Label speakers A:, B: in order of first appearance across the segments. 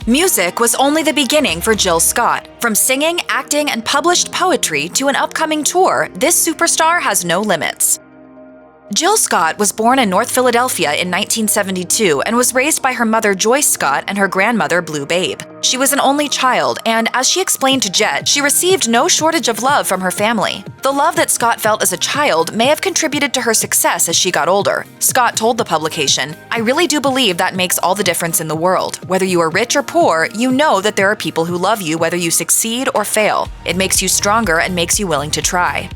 A: Music was only the beginning for Jill Scott. From singing, acting, and published poetry to an upcoming tour, this superstar has no limits. Jill Scott was born in North Philadelphia in 1972 and was raised by her mother Joyce Scott and her grandmother Blue Babe. She was an only child, and as she explained to Jet, she received no shortage of love from her family. The love that Scott felt as a child may have contributed to her success as she got older. Scott told the publication, "I really do believe that makes all the difference in the world. Whether you are rich or poor, you know that there are people who love you whether you succeed or fail. It makes you stronger and makes you willing to try."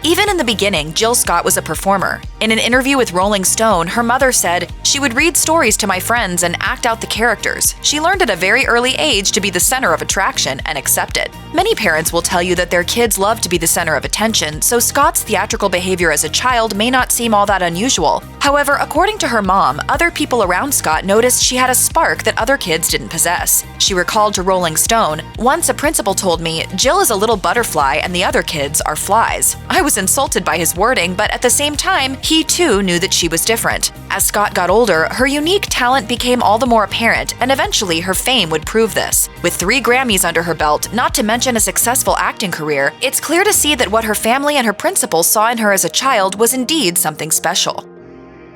A: Even in the beginning, Jill Scott was a performer. In an interview with Rolling Stone, her mother said, "She would read stories to my friends and act out the characters. She learned at a very early age to be the center of attraction and accept it." Many parents will tell you that their kids love to be the center of attention, so Scott's theatrical behavior as a child may not seem all that unusual. However, according to her mom, other people around Scott noticed she had a spark that other kids didn't possess. She recalled to Rolling Stone, "Once a principal told me, Jill is a little butterfly and the other kids are flies. I was insulted by his wording, but at the same time, he too knew that she was different." As Scott got older, her unique talent became all the more apparent, and eventually her fame would prove this. With 3 Grammys under her belt, not to mention a successful acting career, it's clear to see that what her family and her principal saw in her as a child was indeed something special.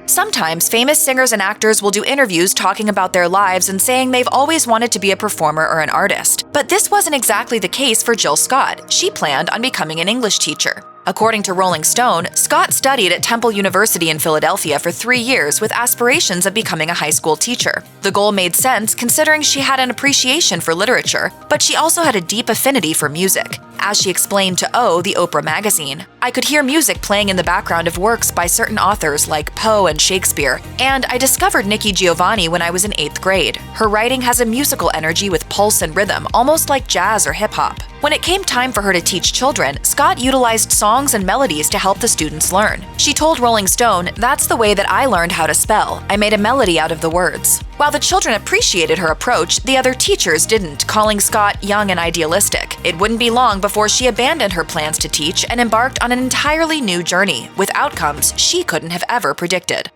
A: Sometimes famous singers and actors will do interviews talking about their lives and saying they've always wanted to be a performer or an artist. But this wasn't exactly the case for Jill Scott. She planned on becoming an English teacher. According to Rolling Stone, Scott studied at Temple University in Philadelphia for 3 years with aspirations of becoming a high school teacher. The goal made sense considering she had an appreciation for literature, but she also had a deep affinity for music. As she explained to O, the Oprah magazine, "I could hear music playing in the background of works by certain authors like Poe and Shakespeare, and I discovered Nikki Giovanni when I was in 8th grade. Her writing has a musical energy with pulse and rhythm, almost like jazz or hip-hop." When it came time for her to teach children, Scott utilized songs and melodies to help the students learn. She told Rolling Stone, "That's the way that I learned how to spell. I made a melody out of the words." While the children appreciated her approach, the other teachers didn't, calling Scott young and idealistic. It wouldn't be long before she abandoned her plans to teach and embarked on an entirely new journey, with outcomes she couldn't have ever predicted.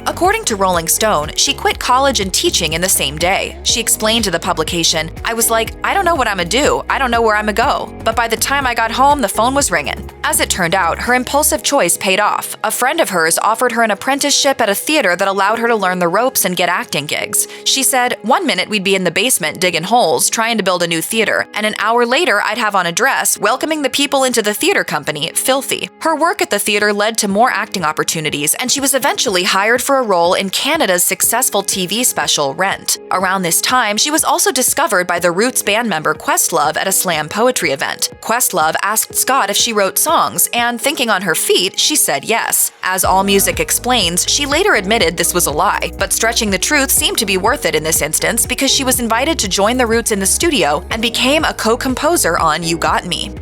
A: According to Rolling Stone, she quit college and teaching in the same day. She explained to the publication, "I was like, I don't know what I'ma do. I don't know where I'ma go. But by the time I got home, the phone was ringing." As it turned out, her impulsive choice paid off. A friend of hers offered her an apprenticeship at a theater that allowed her to learn the ropes and get acting gigs. She said, "One minute we'd be in the basement digging holes, trying to build a new theater, and an hour later I'd have on a dress, welcoming the people into the theater company, filthy." Her work at the theater led to more acting opportunities, and she was eventually hired for a role in Canada's successful TV special Rent. Around this time, she was also discovered by the Roots band member Questlove at a slam poetry event. Questlove asked Scott if she wrote songs, and thinking on her feet, she said yes. As AllMusic explains, she later admitted this was a lie, but stretching the truth seemed to be worth it in this instance because she was invited to join the Roots in the studio and became a co-composer on You Got Me.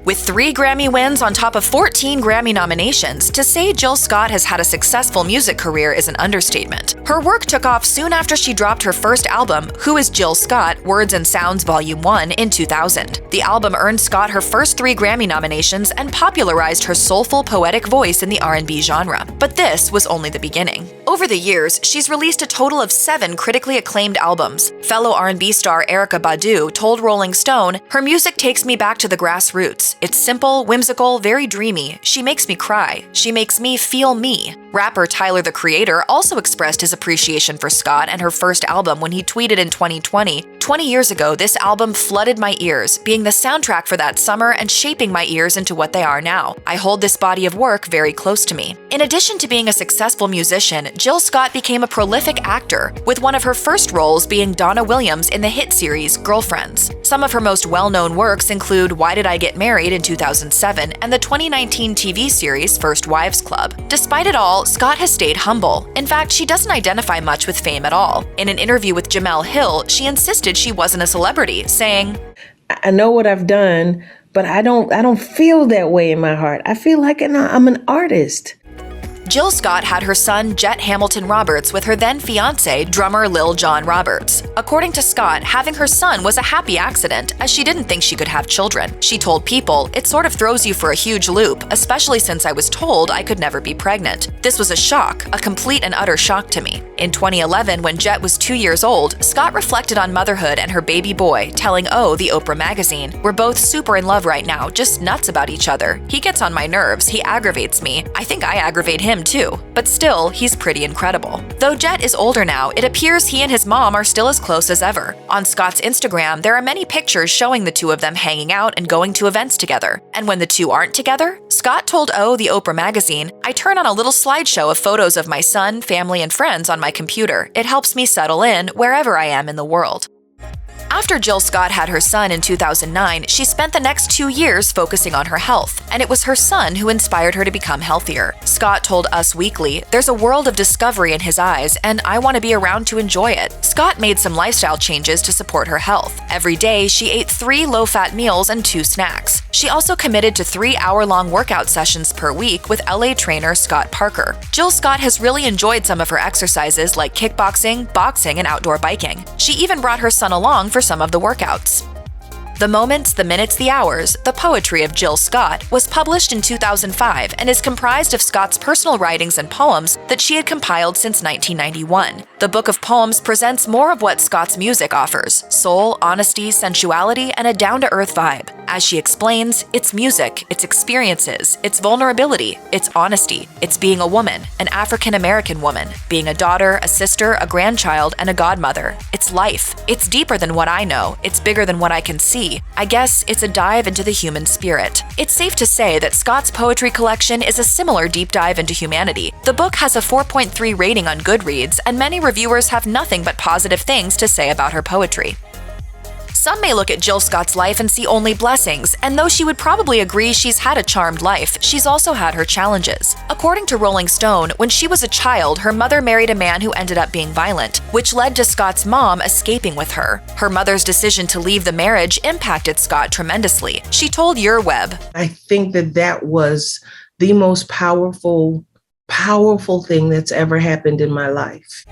A: With 3 Grammy wins on top of 14 Grammy nominations, to say Jill Scott has had a successful music career is an understatement. Her work took off soon after she dropped her first album, Who is Jill Scott? Words and Sounds Volume 1, in 2000. The album earned Scott her first 3 Grammy nominations and popularized her soulful, poetic voice in the R&B genre. But this was only the beginning. Over the years, she's released a total of 7 critically acclaimed albums. Fellow R&B star Erykah Badu told Rolling Stone, "Her music takes me back to the grassroots. It's simple, whimsical, very dreamy. She makes me cry. She makes me feel me." Rapper Tyler, the Creator, also expressed his appreciation for Scott and her first album when he tweeted in 2020, "20 years ago, this album flooded my ears, being the soundtrack for that summer and shaping my ears into what they are now. I hold this body of work very close to me." In addition to being a successful musician, Jill Scott became a prolific actor, with one of her first roles being Donna Williams in the hit series Girlfriends. Some of her most well-known works include Why Did I Get Married in 2007 and the 2019 TV series First Wives Club. Despite it all, Scott has stayed humble. In fact, she doesn't identify much with fame at all. In an interview with Jamel Hill, she insisted she wasn't a celebrity, saying,
B: "I know what I've done, but I don't feel that way in my heart. I feel like I'm an artist."
A: Jill Scott had her son Jet Hamilton Roberts with her then fiancé, drummer Lil Jon Roberts. According to Scott, having her son was a happy accident, as she didn't think she could have children. She told People, "It sort of throws you for a huge loop, especially since I was told I could never be pregnant. This was a shock, a complete and utter shock to me." In 2011, when Jet was 2 years old, Scott reflected on motherhood and her baby boy, telling the Oprah magazine, "We're both super in love right now, just nuts about each other. He gets on my nerves, he aggravates me. I think I aggravate him too. But still, he's pretty incredible." Though Jet is older now, it appears he and his mom are still as close as ever. On Scott's Instagram, there are many pictures showing the two of them hanging out and going to events together. And when the two aren't together, Scott told the Oprah magazine, "I turn on a little slideshow of photos of my son, family, and friends on my computer. It helps me settle in wherever I am in the world." After Jill Scott had her son in 2009, she spent the next 2 years focusing on her health, and it was her son who inspired her to become healthier. Scott told Us Weekly, "There's a world of discovery in his eyes, and I want to be around to enjoy it." Scott made some lifestyle changes to support her health. Every day, she ate 3 low-fat meals and 2 snacks. She also committed to 3-hour-long workout sessions per week with LA trainer Scott Parker. Jill Scott has really enjoyed some of her exercises like kickboxing, boxing, and outdoor biking. She even brought her son along for some of the workouts. The Moments, the Minutes, the Hours, The Poetry of Jill Scott was published in 2005 and is comprised of Scott's personal writings and poems that she had compiled since 1991. The book of poems presents more of what Scott's music offers: soul, honesty, sensuality, and a down-to-earth vibe. As she explains, it's music, it's experiences, it's vulnerability, it's honesty, it's being a woman, an African-American woman, being a daughter, a sister, a grandchild, and a godmother. It's life. It's deeper than what I know. It's bigger than what I can see. I guess it's a dive into the human spirit. It's safe to say that Scott's poetry collection is a similar deep dive into humanity. The book has a 4.3 rating on Goodreads, and many reviewers have nothing but positive things to say about her poetry. Some may look at Jill Scott's life and see only blessings, and though she would probably agree she's had a charmed life, she's also had her challenges. According to Rolling Stone, when she was a child, her mother married a man who ended up being violent, which led to Scott's mom escaping with her. Her mother's decision to leave the marriage impacted Scott tremendously. She told Your Web,
B: I think that was the most powerful thing that's ever happened in my life.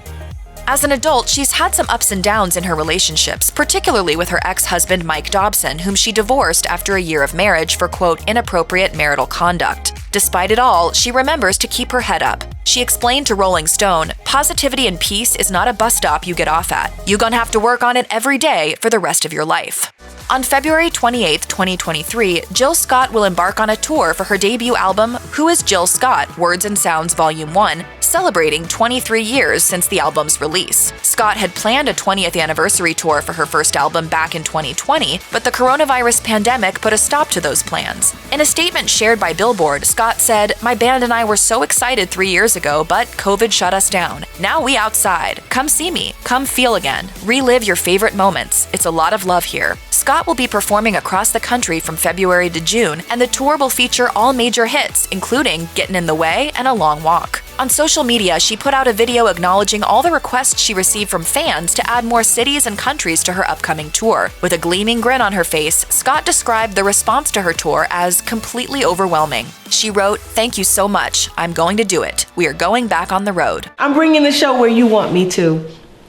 A: As an adult, she's had some ups and downs in her relationships, particularly with her ex-husband Mike Dobson, whom she divorced after a year of marriage for, quote, inappropriate marital conduct. Despite it all, she remembers to keep her head up. She explained to Rolling Stone, "Positivity and peace is not a bus stop you get off at. You're gonna have to work on it every day for the rest of your life." On February 28, 2023, Jill Scott will embark on a tour for her debut album, Who is Jill Scott? Words and Sounds Volume 1, celebrating 23 years since the album's release. Scott had planned a 20th anniversary tour for her first album back in 2020, but the coronavirus pandemic put a stop to those plans. In a statement shared by Billboard, Scott said, "My band and I were so excited 3 years ago, but COVID shut us down. Now we outside. Come see me. Come feel again. Relive your favorite moments. It's a lot of love here." Scott will be performing across the country from February to June, and the tour will feature all major hits, including Gettin' in the Way and A Long Walk. On social media, she put out a video acknowledging all the requests she received from fans to add more cities and countries to her upcoming tour. With a gleaming grin on her face, Scott described the response to her tour as completely overwhelming. She wrote, "Thank you so much. I'm going to do it. We are going back on the road.
B: I'm bringing the show where you want me to.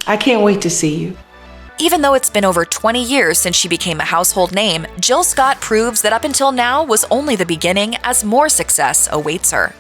B: I can't wait to see you."
A: Even though it's been over 20 years since she became a household name, Jill Scott proves that up until now was only the beginning, as more success awaits her.